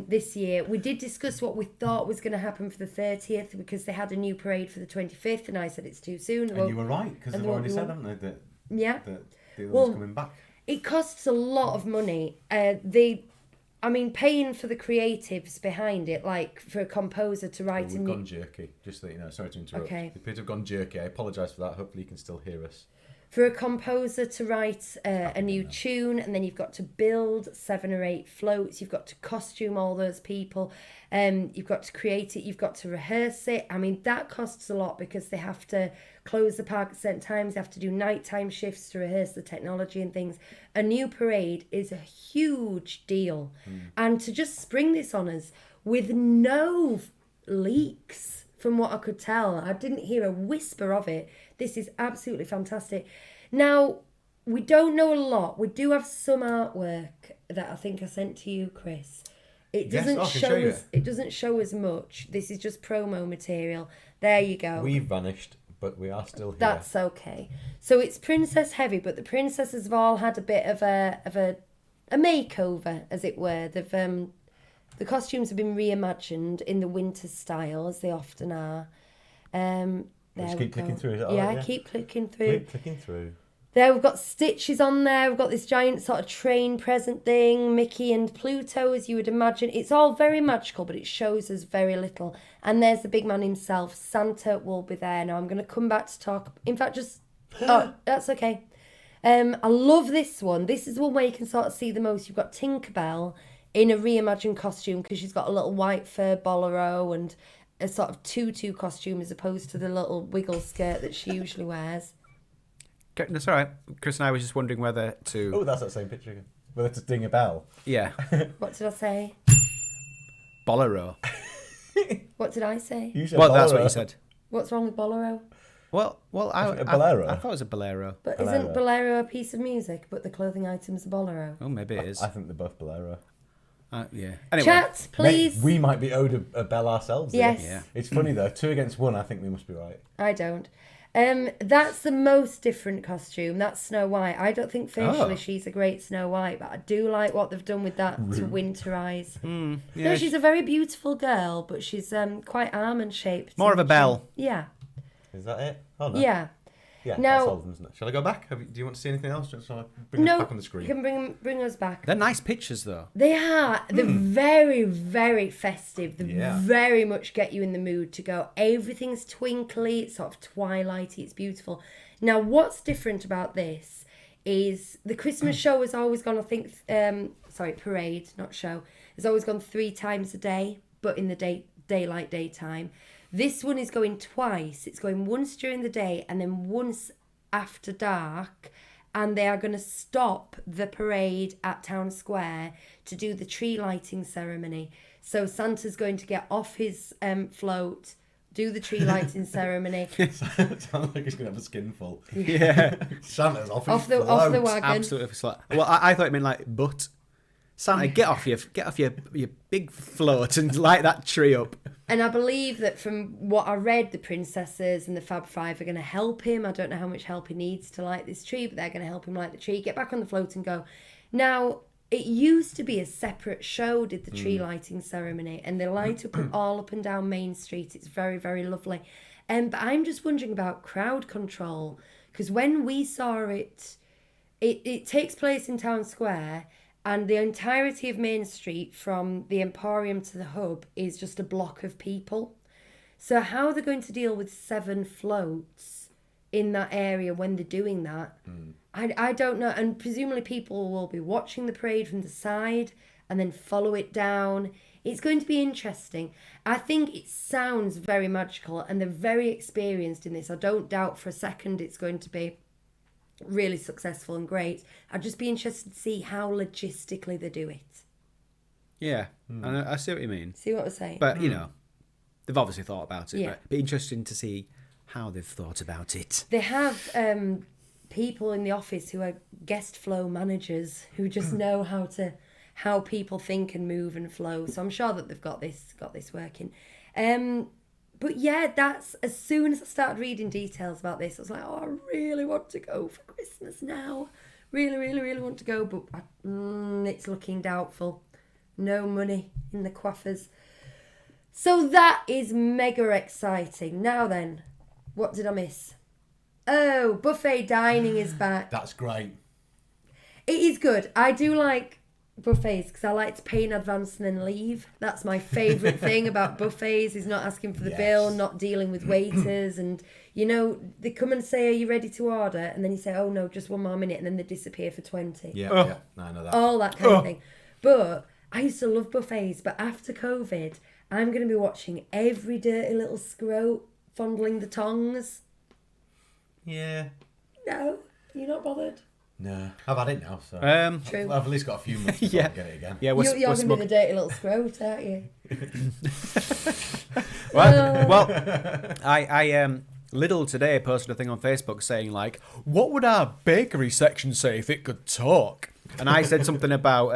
This year, we did discuss what we thought was going to happen for the 30th because they had a new parade for the 25th, and I said it's too soon. And you were right, because they've already said, haven't they, that Yeah. the other one's coming back. It costs a lot of money. Paying for the creatives behind it, like for a composer to write We've gone jerky, just so you know. Sorry to interrupt. Okay. The appears to have gone jerky. I apologise for that. Hopefully you can still hear us. For a composer to write a new tune, and then you've got to build 7 or 8 floats, you've got to costume all those people, you've got to create it, you've got to rehearse it. I mean, that costs a lot because they have to close the park at certain times, they have to do nighttime shifts to rehearse the technology and things. A new parade is a huge deal. And to just spring this on us with no leaks, from what I could tell, I didn't hear a whisper of it. This is absolutely fantastic. Now, we don't know a lot. We do have some artwork that I think I sent to you, Chris. It doesn't show us. It doesn't show us much. This is just promo material. There you go. We've vanished, but we are still here. That's okay. So it's princess heavy, but the princesses have all had a bit of a makeover, as it were. They've the costumes have been reimagined in the winter style, as they often are. Just keep clicking through. Is that all Yeah, right? keep clicking through. Keep clicking through. There we've got Stitches on there. We've got this giant sort of train present thing. Mickey and Pluto, as you would imagine. It's all very magical, but it shows us very little. And there's the big man himself. Santa will be there. Now I'm going to come back to talk. In fact, oh, that's okay. I love this one. This is the one where you can sort of see the most. You've got Tinkerbell in a reimagined costume because she's got a little white fur bolero and a sort of tutu costume as opposed to the little wiggle skirt that she usually wears. That's all right. Chris and I was just wondering whether to... Oh, that's that same picture again. Whether to ding a bell. Yeah. What did I say? Bolero. What did I say? You said Well, that's what bolero. you said. What's wrong with bolero? Well, A bolero? I thought it was a bolero. But Bolero. isn't bolero a piece of music, but the clothing item's a bolero? Oh, maybe it is. I think they're both bolero. Yeah. Anyway. Chat, please. Mate, we might be owed a bell ourselves. here. Yes. Yeah. It's funny though. 2 against 1. I think we must be right. I don't. That's the most different costume. That's Snow White. I don't think facially Oh. she's a great Snow White, but I do like what they've done with that to winterize. Yeah, No, she's a very beautiful girl, but she's quite almond shaped. more of a belle. Yeah. Is that it? Oh no. Yeah. Yeah, Now- that's all of them, isn't it? Shall I go back? Do you want to see anything else? Shall I bring us back on the You screen? can bring us back. They're nice pictures though. They are. They're very, very festive. They Yeah. very much get you in the mood to go. Everything's twinkly. It's sort of twilighty. It's beautiful. Now, what's different about this is the Christmas show has always gone, I think, parade, not show, has always gone 3 times a day, but in the daytime. This one is going twice. It's going once during the day and then once after dark. And they are going to stop the parade at Town Square to do the tree lighting ceremony. So Santa's going to get off his float, do the tree lighting ceremony. Sounds like he's gonna have a skinful. Yeah, Santa's off off the wagon. absolutely. Well, I thought it meant like butt. Santa, get off your big float and light that tree up. And I believe that from what I read, the princesses and the Fab Five are going to help him. I don't know how much help he needs to light this tree, but they're going to help him light the tree, get back on the float and go. Now, it used to be a separate show, did the tree lighting ceremony, and they light up all up and down Main Street. It's very, very lovely. But I'm just wondering about crowd control, because when we saw it takes place in Town Square, and the entirety of Main Street from the Emporium to the Hub is just a block of people. So how they're going to deal with 7 floats in that area when they're doing that, I don't know. And presumably people will be watching the parade from the side and then follow it down. It's going to be interesting. I think it sounds very magical and they're very experienced in this. I don't doubt for a second it's going to be really successful and great. I'd just be interested to see how logistically they do it. Yeah, and I see what you mean. See what I say? But, you know, they've obviously thought about it. Yeah. But it'd be interesting to see how they've thought about it. They have people in the office who are guest flow managers who just know how people think and move and flow. So I'm sure that they've got this working. But yeah, that's as soon as I started reading details about this, I was like, oh, I really want to go for Christmas now. Really, really, really want to go, but it's looking doubtful. No money in the coffers. So that is mega exciting. Now then, what did I miss? Oh, buffet dining is back. That's great. It is good. I do like buffets because I like to pay in advance and then leave. That's my favourite thing about buffets is not asking for the bill, not dealing with waiters, and you know, they come and say, are you ready to order? And then you say, oh no, just 1 more minute, and then they disappear for 20. Yeah, Oh. yeah. No, I know that. All that kind of thing. But I used to love buffets, but after COVID, I'm going to be watching every dirty little scrote fondling the tongs. Yeah. No, you're not bothered. No. I've had it now, so True. I've at least got a few months before Yeah. I get it again. Yeah, You're going to be smug. the dirty little scrote, aren't you? Well, I Lidl today posted a thing on Facebook saying like, what would our bakery section say if it could talk? And I said something about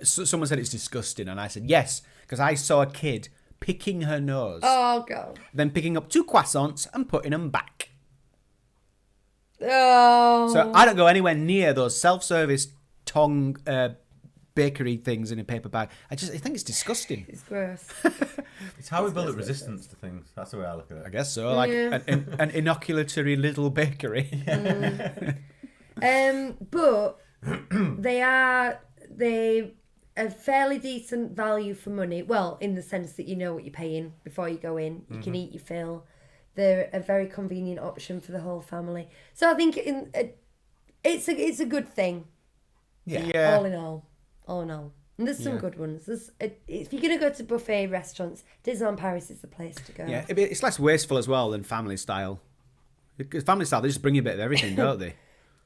someone said it's disgusting, and I said yes because I saw a kid picking her nose, Oh, God. then picking up 2 croissants and putting them back. Oh. So I don't go anywhere near those self-service tongue bakery things in a paper bag. I think it's disgusting. It's gross. It's how we build up resistance to things. That's the way I look at it. I guess so. Like Yeah. an inoculatory little bakery. But they are a fairly decent value for money. Well, in the sense that you know what you're paying before you go in. You can eat your fill. They're a very convenient option for the whole family. So I think it's a good thing. Yeah. All in all. And there's some good ones. If you're going to go to buffet restaurants, Disneyland Paris is the place to go. Yeah, it's less wasteful as well than family style. Because family style, they just bring you a bit of everything, don't they?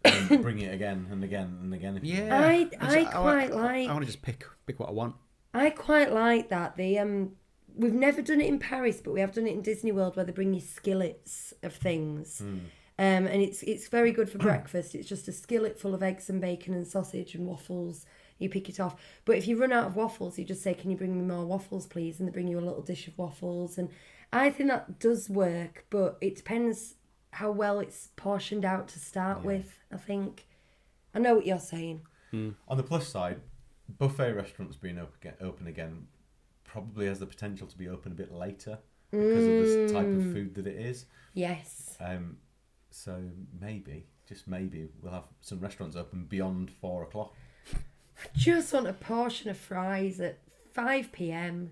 And bring it again and again and again. Yeah. I quite like. I want to just pick what I want. I quite like that. We've never done it in Paris, but we have done it in Disney World where they bring you skillets of things. And it's very good for breakfast. It's just a skillet full of eggs and bacon and sausage and waffles. You pick it off. But if you run out of waffles, you just say, can you bring me more waffles, please? And they bring you a little dish of waffles. And I think that does work, but it depends how well it's portioned out to start with, I think. I know what you're saying. On the plus side, buffet restaurants being open again probably has the potential to be open a bit later because of the type of food that it is. Yes. So maybe, just maybe, we'll have some restaurants open beyond 4 o'clock. I just want a portion of fries at 5 p.m.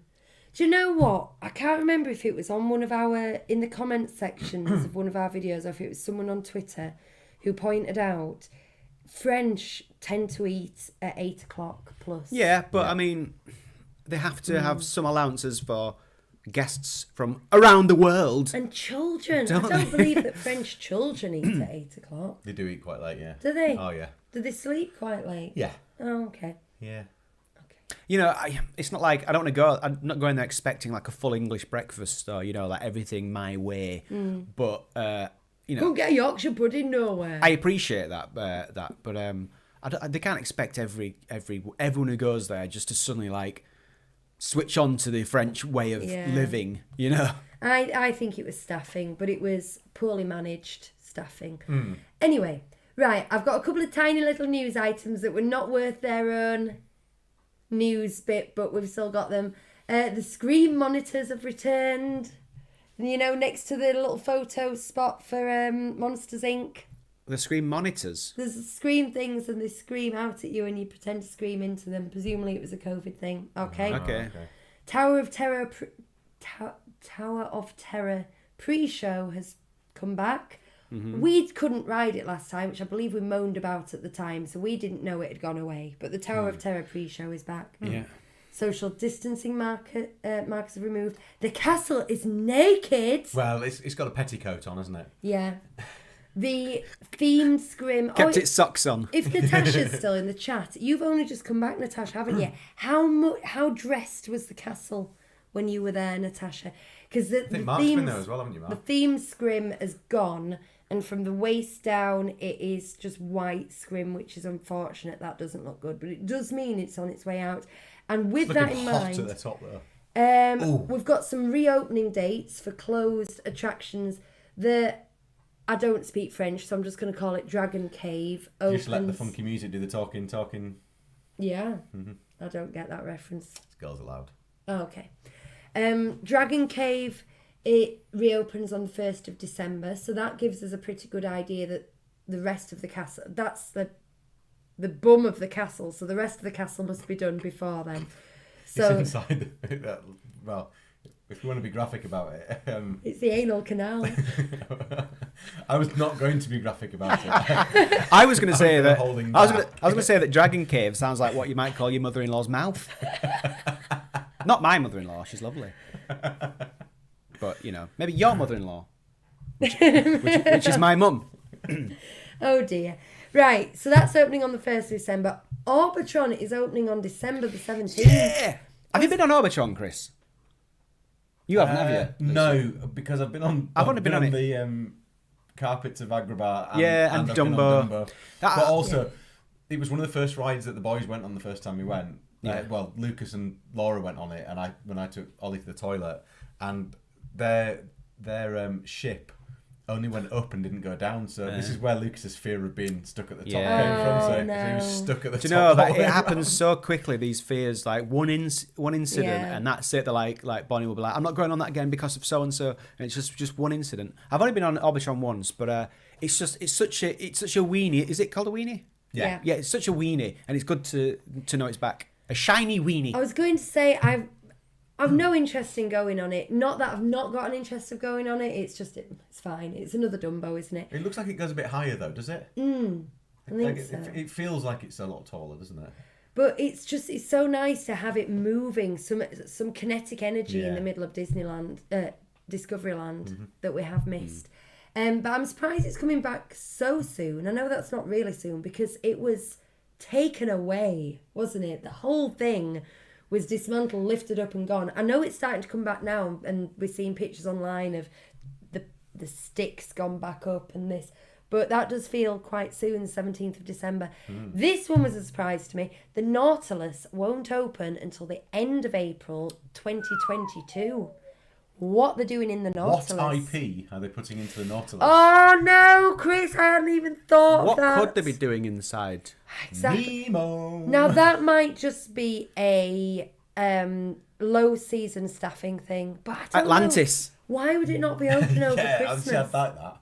Do you know what? I can't remember if it was on in the comments sections of one of our videos or if it was someone on Twitter who pointed out French tend to eat at 8 o'clock plus. Yeah, but I mean, they have to have some allowances for guests from around the world. And children. Don't I don't believe that French children eat at 8 o'clock. They do eat quite late, yeah. Do they? Oh, yeah. Do they sleep quite late? Yeah. Oh, okay. Yeah. You know, it's not like I don't want to go. I'm not going there expecting like a full English breakfast or like everything my way. But you know, Couldn't get a Yorkshire pudding nowhere. I appreciate that. But they can't expect everyone who goes there just to suddenly like switch on to the French way of living. You know. I think it was staffing, but it was poorly managed staffing. Anyway, right, I've got a couple of tiny little news items that were not worth their own news bit, but we've still got them. The screen monitors have returned. You know, next to the little photo spot for Monsters Inc. The screen monitors. There's scream things and they scream out at you and you pretend to scream into them. Presumably it was a COVID thing. Okay. Okay. Tower of Terror pre-show has come back. We couldn't ride it last time, which I believe we moaned about at the time, so we didn't know it had gone away. But the Tower of Terror pre-show is back. Yeah. Social distancing markers are removed. The castle is naked. Well, it's got a petticoat on, hasn't it? Yeah. The themed scrim... Kept its socks on. If Natasha's still in the chat, you've only just come back, Natasha, haven't you? How dressed was the castle when you were there, Natasha? Because I think Mark's been there as well, haven't you, Mark? The theme scrim has gone, and from the waist down, it is just white scrim, which is unfortunate. That doesn't look good, but it does mean it's on its way out. And with that in hot mind, at the top there. we've got some reopening dates for closed attractions. I don't speak French, so I'm just going to call it Dragon Cave. Opens. Just let the funky music do the talking. Yeah, I don't get that reference. It's Girls Aloud. Oh, okay. Dragon Cave, it reopens on the 1st of December, so that gives us a pretty good idea that the rest of the castle, that's the bum of the castle, so the rest of the castle must be done before then. So it's inside well, if you want to be graphic about it. It's the anal canal. I was not going to be graphic about it. I was going to say that. holding I was back. going to say that Dragon Cave sounds like what you might call your mother-in-law's mouth. Not my mother-in-law. She's lovely. But you know, maybe your mother-in-law, which is my mum. Oh dear. Right, so that's opening on the 1st of December. Orbitron is opening on December the 17th. Yeah. Have you been on Orbitron, Chris? You haven't, have you? No, because I've been on. I've only been on it. The carpets of Agrabah. And and I've been on Dumbo. Dumbo. But also, it was one of the first rides that the boys went on the first time we went. Yeah. Well, Lucas and Laura went on it, and when I took Ollie to the toilet, and their ship only went up and didn't go down. So this is where Lucas's fear of being stuck at the top came from. So he was stuck at the top. Do you know that all the it way happens around. so quickly? These fears, like one incident, and that's it. They're like Bonnie will be like, I'm not going on that again because of so and so. And it's just one incident. I've only been on Orbitron once, but it's such a weenie. Is it called a weenie? Yeah. Yeah, it's such a weenie, and it's good to know it's back. A shiny weenie. I was going to say I've no interest in going on it. Not that I've not got an interest of going on it. It's just it's fine. It's another Dumbo, isn't it? It looks like it goes a bit higher though, does it? I think so. It feels like it's a lot taller, doesn't it? But it's so nice to have it moving, some kinetic energy in the middle of Disneyland, Discoveryland that we have missed. But I'm surprised it's coming back so soon. I know that's not really soon because it was taken away, wasn't it? The whole thing was dismantled, lifted up and gone. I know it's starting to come back now, and we're seeing pictures online of the sticks gone back up and this. But that does feel quite soon, 17th of December. This one was a surprise to me. The Nautilus won't open until the end of April 2022. what they're doing in the Nautilus. What IP are they putting into the Nautilus? Oh no, Chris, I hadn't even thought of What that. could they be doing inside? Exactly. Nemo. Now that might just be a low season staffing thing, but I don't Atlantis. know. Why would it not be open over Yeah, Christmas? I'd like that.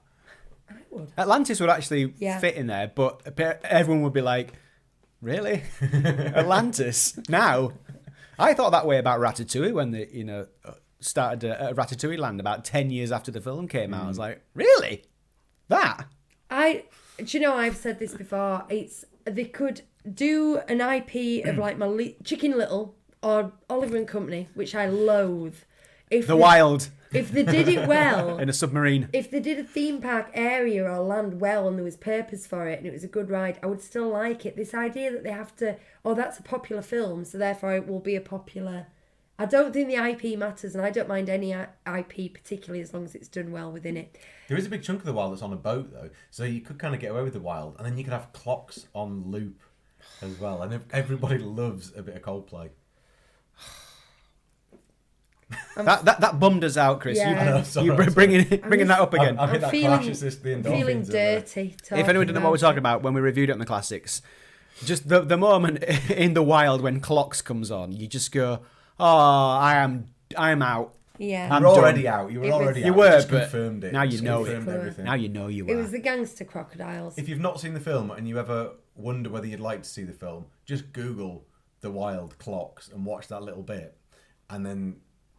I would. Atlantis would actually fit in there, but everyone would be like, really? Atlantis? Now? I thought that way about Ratatouille when they, started at Ratatouille Land about 10 years after the film came out. I was like, really? That? Do you know, I've said this before, they could do an IP of like Chicken Little or Oliver and Company, which I loathe. Wild. If they did it well. In a submarine. If they did a theme park area or land well and there was purpose for it and it was a good ride, I would still like it. This idea that they have to, that's a popular film, so therefore it will be a popular... I don't think the IP matters, and I don't mind any IP particularly as long as it's done well within it. There is a big chunk of the wild that's on a boat, though, so you could kind of get away with the wild, and then you could have clocks on loop as well, and everybody loves a bit of Coldplay. That bummed us out, Chris. Yeah. You bringing that up again. I've hit that clash assist the I'm endorphins. feeling dirty. If anyone didn't know what we're talking about when we reviewed it on the classics, just the moment in the wild when clocks comes on, you just go, I am out. Yeah. You're already out. You were already out. You were, just but confirmed it. now you Just know confirmed it. everything. Now you know you It are. was the gangster crocodiles. If you've not seen the film and you ever wonder whether you'd like to see the film, just Google the wild clocks and watch that little bit, and then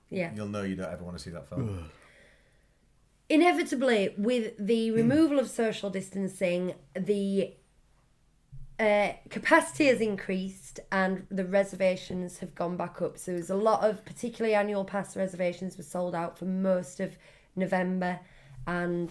you'll know you don't ever want to see that film. Inevitably, with the removal of social distancing, the capacity has increased and the reservations have gone back up. So there's a lot of, particularly annual pass reservations were sold out for most of November, and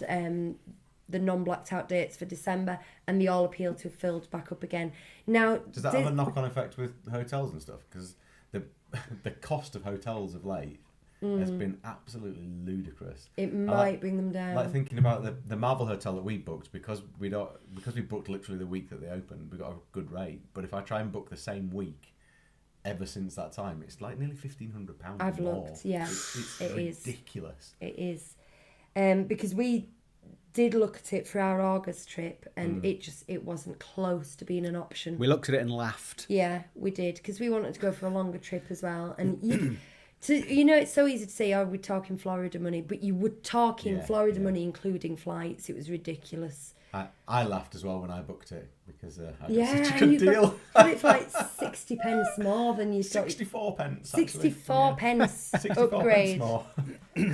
the non-blacked out dates for December, and they all appeal to have filled back up again. Now, Does that have a knock-on effect with hotels and stuff? Because the cost of hotels of late has been absolutely ludicrous. It might bring them down. Like thinking about the Marvel hotel that we booked, because we booked literally the week that they opened, we got a good rate. But if I try and book the same week, ever since that time, it's like nearly £1,500 I've more. looked, yeah, it's it is ridiculous. It is, because we did look at it for our August trip, and it wasn't close to being an option. We looked at it and laughed. Yeah, we did, because we wanted to go for a longer trip as well, and. It's so easy to say, we're talking Florida money, but you were talking Florida money including flights. It was ridiculous. I laughed as well when I booked it because I got Yeah, such a good deal. Got it for like 60 pence more than you got. 64 pence. 64 pence 64 upgrade. pence more.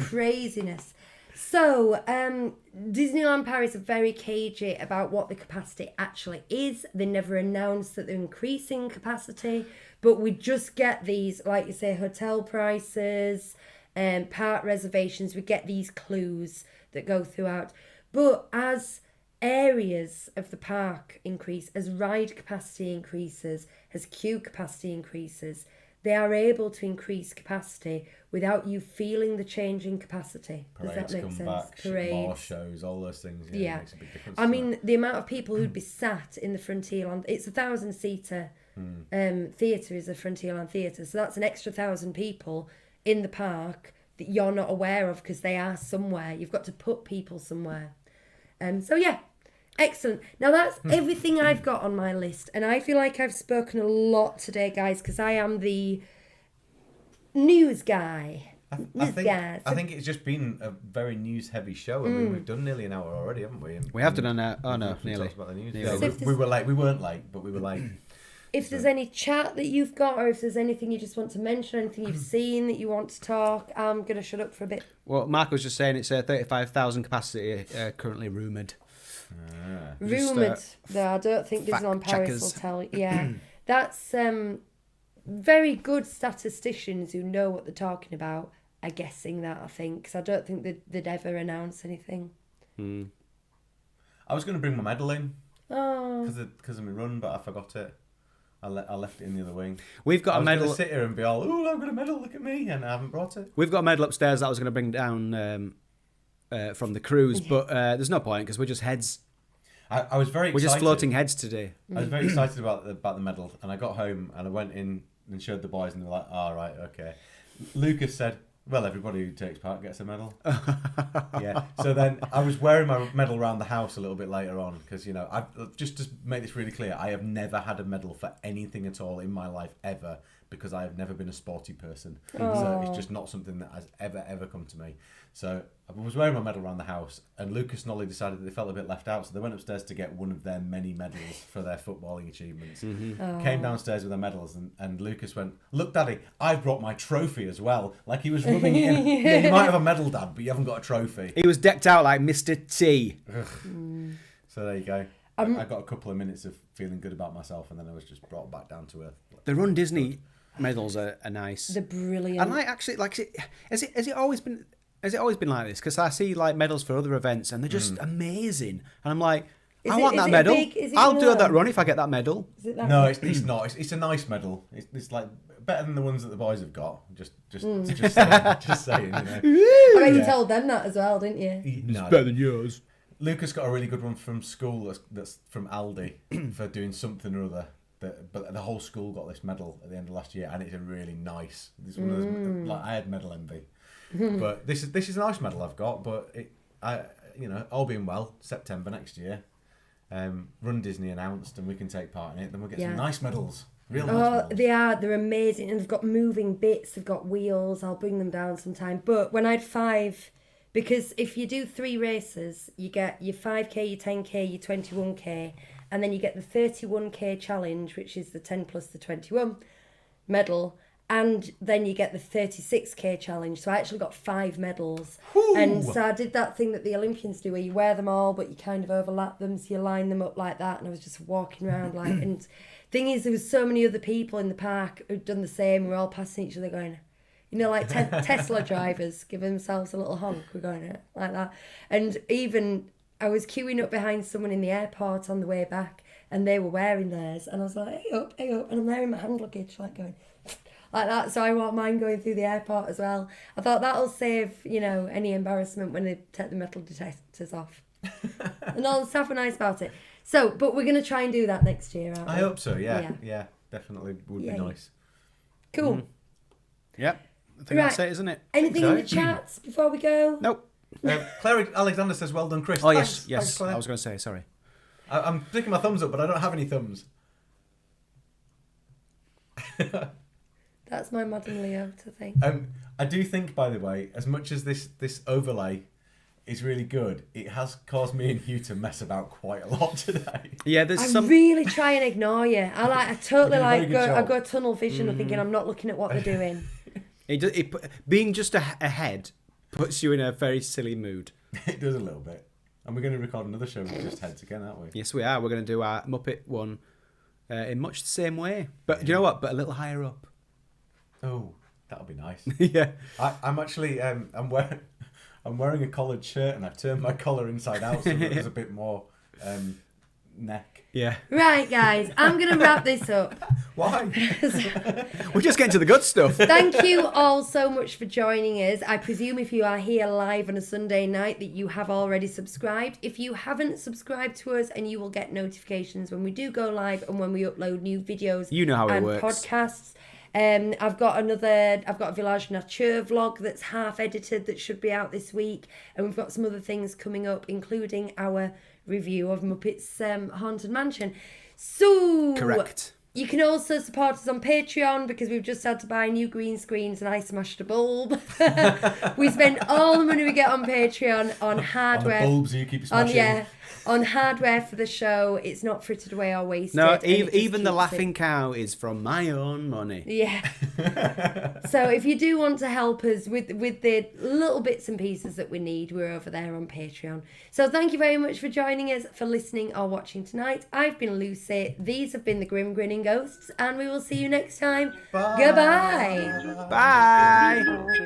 Craziness. So, Disneyland Paris are very cagey about what the capacity actually is. They never announced that they're increasing capacity, but we just get these, like you say, hotel prices, park reservations. We get these clues that go throughout. But as areas of the park increase, as ride capacity increases, as queue capacity increases, they are able to increase capacity without you feeling the change in capacity. Parades Does that make come sense? back, more shows, all those things. Yeah, it makes a big difference. I mean, the amount of people who'd be sat in the Frontierland, it's 1,000-seater theatre is a Frontierland theatre, so that's an extra 1,000 people in the park that you're not aware of because they are somewhere. You've got to put people somewhere. So yeah, excellent. Now that's everything I've got on my list, and I feel like I've spoken a lot today, guys, because I am the news guy. I think it's just been a very news-heavy show. I mean, we've done nearly an hour already, haven't we? We have done an hour. We Nearly. talked about the news. Nearly. Yeah, we were late. We weren't late, but we were late. If there's any chat that you've got, or if there's anything you just want to mention, anything you've seen that you want to talk, I'm going to shut up for a bit. Well, Mark was just saying it's 35,000 capacity currently rumoured. Rumoured, though I don't think Disneyland Paris will tell you. Yeah, that's very good statisticians who know what they're talking about are guessing that, I think, because I don't think they'd ever announce anything. I was going to bring my medal in Oh, because of my run, but I forgot it. I left it in the other wing. We've got a medal. I was going to sit here and be all, "Ooh, I've got a medal, look at me," and I haven't brought it. We've got a medal upstairs that I was going to bring down from the cruise, but there's no point because we're just heads. I was very excited. We're just floating heads today. I was very excited about the medal, and I got home and I went in and showed the boys, and they were like, "All right, okay." Lucas said, Well, everybody who takes part gets a medal. Yeah. So then I was wearing my medal around the house a little bit later on because, you know, just to make this really clear, I have never had a medal for anything at all in my life ever because I have never been a sporty person. So it's just not something that has ever come to me. So I was wearing my medal around the house, and Lucas and Ollie decided that they felt a bit left out, so they went upstairs to get one of their many medals for their footballing achievements. Came downstairs with their medals, and Lucas went, "Look, Daddy, I've brought my trophy as well." Like he was rubbing it in. Yeah, you might have a medal, Dad, but you haven't got a trophy. He was decked out like Mr. T. So there you go. I got a couple of minutes of feeling good about myself, and then I was just brought back down to earth. The Run Disney medals are nice. They're brilliant. And has it always been like this? Because I see like medals for other events, and they're just amazing. And I'm like, I want that medal. I'll do that run if I get that medal. No, it's not. It's a nice medal. It's like better than the ones that the boys have got. Just saying. You know. I bet you told them that as well, didn't you? No. It's better than yours. Lucas got a really good one from school that's from Aldi for doing something or other. But the whole school got this medal at the end of last year, and it's a really nice. This one of those, like I had medal envy, but this is a nice medal I've got. But all being well, September next year, Run Disney announced, and we can take part in it. Then we'll get some nice medals. Real nice medals. They're amazing, and they've got moving bits. They've got wheels. I'll bring them down sometime. But when I had 5. Because if you do 3 races, you get your 5K, your 10K, your 21K, and then you get the 31K challenge, which is the 10 plus the 21 medal, and then you get the 36K challenge. So I actually got 5 medals. Ooh. And so I did that thing that the Olympians do where you wear them all, but you kind of overlap them, so you line them up like that, and I was just walking around like... And thing is, there was so many other people in the park who'd done the same. We're all passing each other going... You know, like Tesla drivers give themselves a little honk. We're going like that. And even I was queuing up behind someone in the airport on the way back, and they were wearing theirs. And I was like, hey up. And I'm there in my hand luggage, like going like that. So I want mine going through the airport as well. I thought that'll save, any embarrassment when they take the metal detectors off. And all the staff were nice about it. So, but we're going to try and do that next year, aren't we? I hope so, yeah. Definitely would be nice. Cool. Mm. Yep. I think that's it, isn't it? Anything in the chats before we go? Nope. Claire Alexander says, "Well done, Chris." Oh, Thanks, yes. I was going to say, sorry. I'm sticking my thumbs up, but I don't have any thumbs. That's my Madam Leo to think. I do think, by the way, as much as this overlay is really good, it has caused me and Hugh to mess about quite a lot today. Yeah, I really try and ignore you. I totally go tunnel vision of thinking I'm not looking at what they're doing. Being just ahead puts you in a very silly mood. It does a little bit. And we're going to record another show with just heads again, aren't we? Yes, we are. We're going to do our Muppet one in much the same way. But you know what? But a little higher up. Oh, that'll be nice. Yeah. I'm actually I'm wearing a collared shirt, and I've turned my collar inside out so that there's a bit more neck. Yeah. Right, guys, I'm going to wrap this up. Why? We're just getting to the good stuff. Thank you all so much for joining us. I presume if you are here live on a Sunday night that you have already subscribed. If you haven't subscribed to us, and you will get notifications when we do go live and when we upload new videos. You know how it works. Podcasts. I've got a Village Nature vlog that's half edited that should be out this week, and we've got some other things coming up, including our review of Muppets Haunted Mansion. So correct. You can also support us on Patreon because we've just had to buy new green screens and I smashed a bulb. We spend all the money we get on Patreon on hardware. On the bulbs you keep smashing. On hardware for the show. It's not frittered away or wasted. No, even the laughing cow is from my own money. Yeah. So if you do want to help us with the little bits and pieces that we need, we're over there on Patreon. So thank you very much for joining us, for listening or watching tonight. I've been Lucy. These have been the Grim Grinning Ghosts, and we will see you next time. Bye. Goodbye. Bye.